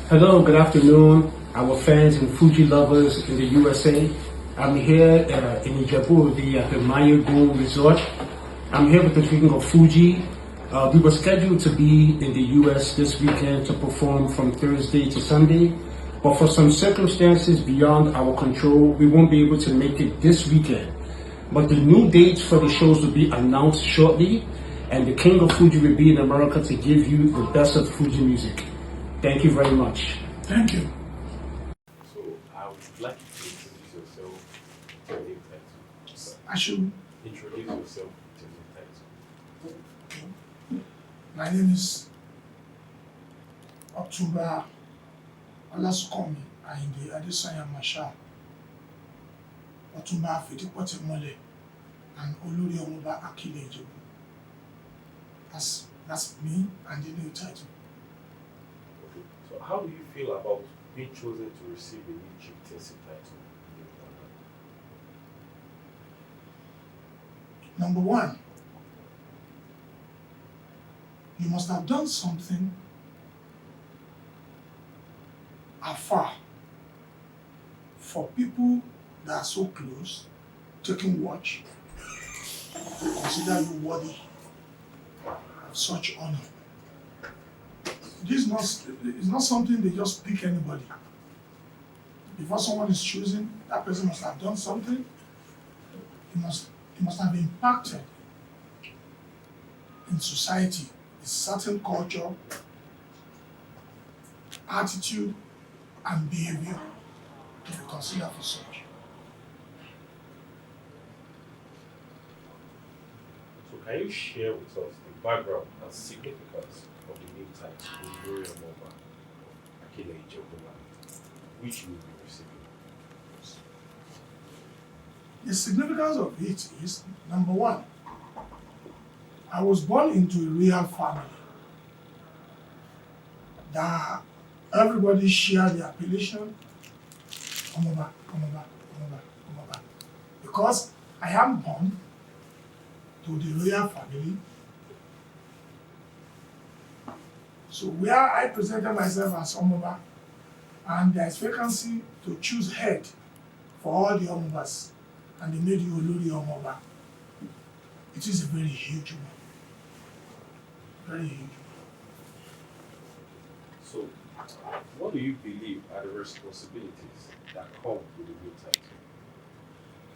Hello, good afternoon, our fans and Fuji lovers in the USA. I'm here in Ijebu, the Maya Goon Resort. I'm here with the King of Fuji. We were scheduled to be in the US this weekend to perform from Thursday to Sunday, but for some circumstances beyond our control, we won't be able to make it this weekend. But the new dates for the shows will be announced shortly, and the King of Fuji will be in America to give you the best of Fuji music. Thank you very much. Thank you. So I would like you to introduce yourself to the new title. I should. Introduce yourself to the new title. My name is Otumba Olasukomi Ayinde Adesanya Marshal. Otumba Fetipote Mole and Olori Omo Oba Akile Ijebu. That's me and the new title. Okay. So how do you feel about being chosen to receive the new chieftaincy title? Number one, you must have done something afar for people that are so close, taking watch, to consider you worthy of such honor. This is not something they just pick anybody. Before someone is choosing, that person must have done something. He must have impacted in society a certain culture, attitude, and behavior to be considered for such. So can you share with us the background and significance of the new title, Olori Omo Oba Akile Ijebu, which you will be receiving? The significance of it is, number one, I was born into a royal family that everybody share the appellation Omo Oba, Omo Oba, Omo Oba, Omo Oba. Because I am born to the royal family, so where I presented myself as Omo Oba, and there is vacancy to choose head for all the Omo Obas, and they made you Olori Omo Oba. It is a very huge one. Very huge. So what do you believe are the responsibilities that come with the new title?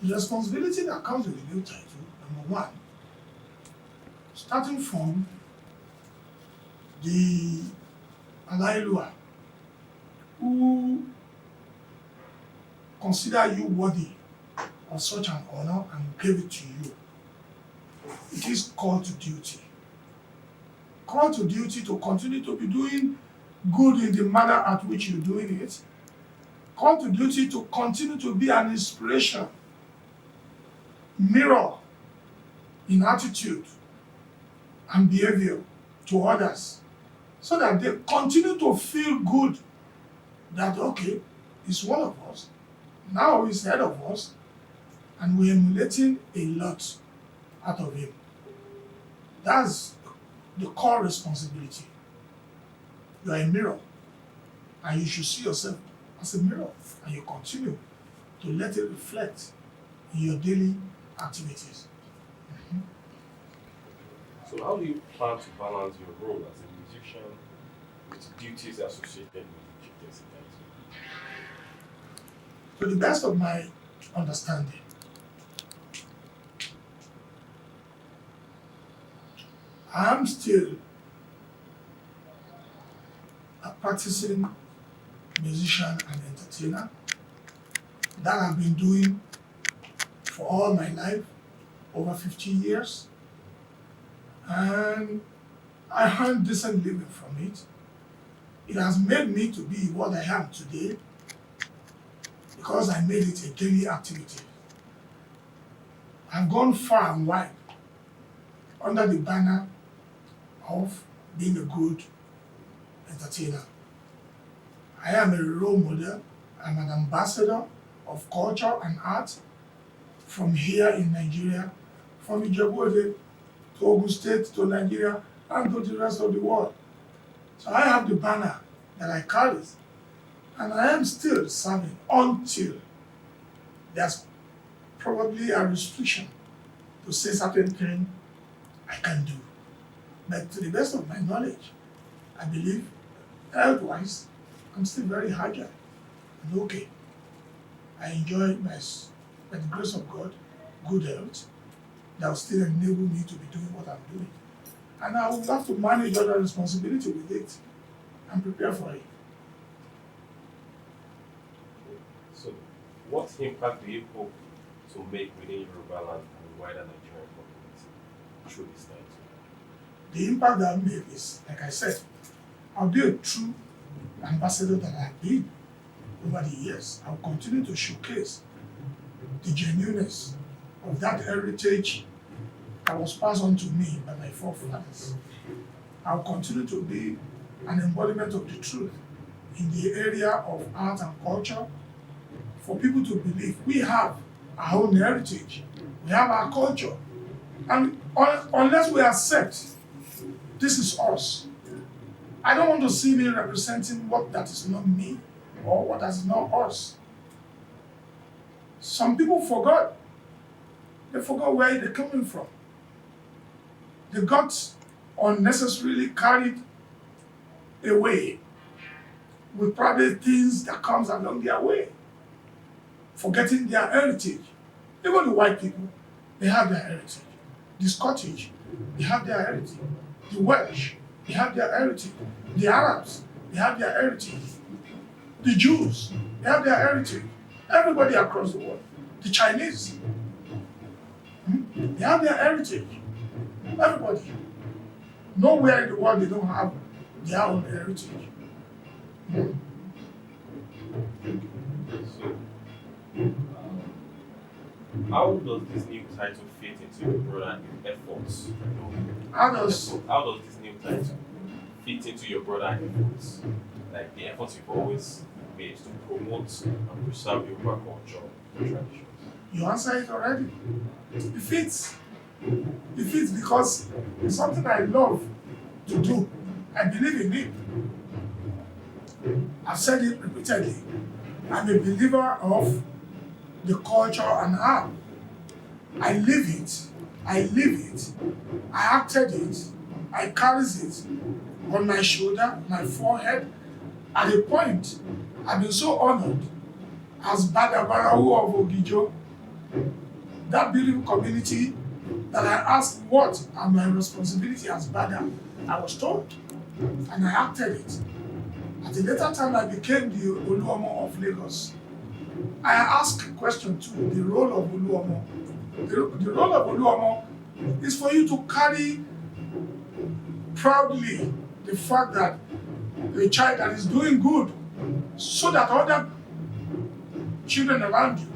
The responsibility that comes with the new title, number one, starting from the Alailua, who consider you worthy of such an honor and gave it to you. It is call to duty. Call to duty to continue to be doing good in the manner at which you're doing it. Call to duty to continue to be an inspiration, mirror in attitude and behavior to others, so that they continue to feel good that, okay, he's one of us, now he's head of us, and we're emulating a lot out of him. That's the core responsibility. You are a mirror, and you should see yourself as a mirror, and you continue to let it reflect in your daily activities. So how do you plan to balance your role as a musician with duties associated with the chieftaincy title? To the best of my understanding, I am still a practicing musician and entertainer that I've been doing for all my life, over 50 years. And I earn decent living from it. It has made me to be what I am today because I made it a daily activity. I've gone far and wide under the banner of being a good entertainer. I am a role model. I'm an ambassador of culture and art from here in Nigeria, from Ijebu to Ogun State to Nigeria and to the rest of the world. So I have the banner that I carried, and I am still serving until there's probably a restriction to say certain things I can do. But to the best of my knowledge, I believe health-wise, I'm still very agile and okay. I enjoy by the grace of God, good health that will still enable me to be doing what I'm doing. And I will have to manage other responsibility with it and prepare for it. So, what impact do you hope to make within Yoruba land and wider Nigerian community through this title? The impact that I make is, like I said, I'll be a true ambassador that I've been over the years. I'll continue to showcase the genuineness of that heritage that was passed on to me by my forefathers. I'll continue to be an embodiment of the truth in the area of art and culture for people to believe we have our own heritage, we have our culture. And unless we accept this is us, I don't want to see me representing what that is not me or what that is not us. Some people forgot. They forgot where they're coming from. They got unnecessarily carried away with probably things that comes along their way, forgetting their heritage. Even the white people, they have their heritage. The Scottish, they have their heritage. The Welsh, they have their heritage. The Arabs, they have their heritage. The Jews, they have their heritage. Everybody across the world. The Chinese, they have their heritage. Everybody. Nowhere in the world they don't have their own heritage. So, how does this new title fit into your broader efforts? How does This new title fit into your broader efforts? Like the efforts you've always made to promote and preserve Yoruba culture and traditions. you answer it already? It fits. It fits because it's something I love to do. I believe in it. I've said it repeatedly. I'm a believer of the culture and art. I live it. I live it. I acted it. I carries it on my shoulder, my forehead. At a point, I've been so honored as Badabarahu of Ogijo, that beautiful community, that I asked what are my responsibility as Bada. I was told, and I acted it. At a later time, I became the Olori Omo of Lagos. I asked a question too, the role of Olori Omo. The role of Olori Omo is for you to carry proudly the fact that a child that is doing good, so that other children around you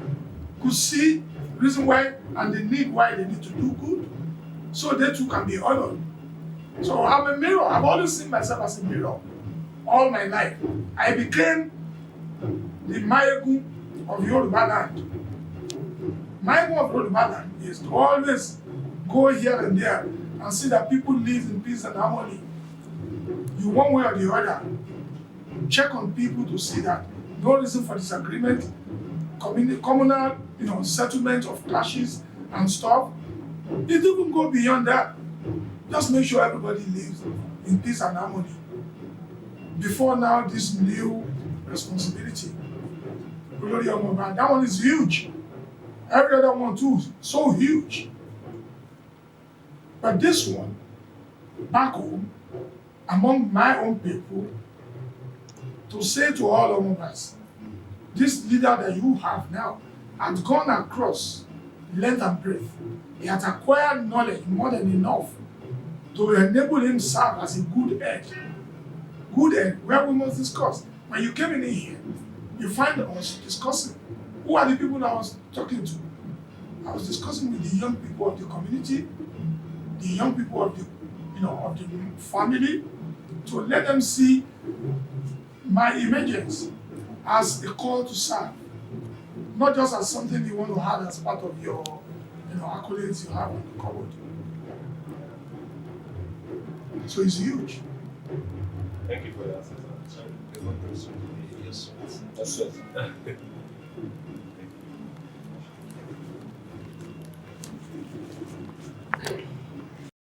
could see reason why and the need why they need to do good, so they too can be honored. So I'm a mirror. I've always seen myself as a mirror all my life. I became the Mayegun of Yoruba land. Mayegun of Yoruba land is to always go here and there and see that people live in peace and harmony. You one way or the other, check on people to see that no reason for disagreement, communal, settlement of clashes and stuff. It even go beyond that. Just make sure everybody lives in peace and harmony. Before now, this new responsibility, Olori Omo Oba, that one is huge. Every other one too, so huge. But this one, back home, among my own people, to say to all Omo Obas, this leader that you have now has gone across length and breadth. He has acquired knowledge more than enough to enable him serve as a good head. Good head, where we must discuss. When you came in here, you find us discussing. Who are the people that I was talking to? I was discussing with the young people of the community, the young people of the family, to let them see my emergence as a call to serve, not just as something you want to have as part of your accolades you have on the cupboard. So it's huge. Thank you for that, Cesar. for person. Yes, sir.